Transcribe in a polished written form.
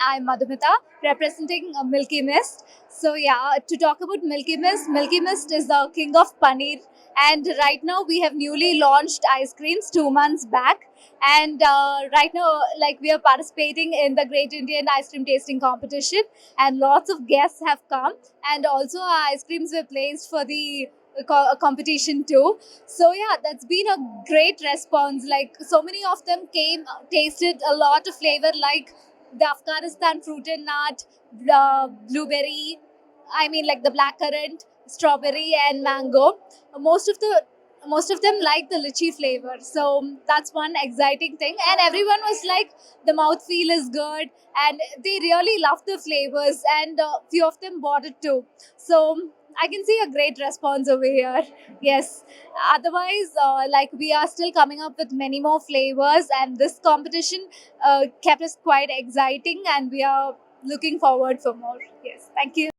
I'm Madhumita representing Milky Mist. So yeah, to talk about Milky Mist is the king of paneer, and right now we have newly launched ice creams 2 months back, and right now like we are participating in the Great Indian Ice Cream Tasting Competition, and lots of guests have come, and also our ice creams were placed for the competition too. So yeah, that's been a great response. Like so many of them came, tasted a lot of flavor, like the Afghanistan fruited nut, blueberry, I mean like the blackcurrant, strawberry, and mango. Most of the most of them like the lychee flavor, so that's one exciting thing. And everyone was like, the mouth feel is good, and they really love the flavors, and few of them bought it too. So I can see a great response over here. Yes. Otherwise, like we are still coming up with many more flavors, and this competition kept us quite exciting, and we are looking forward for more. Yes. Thank you.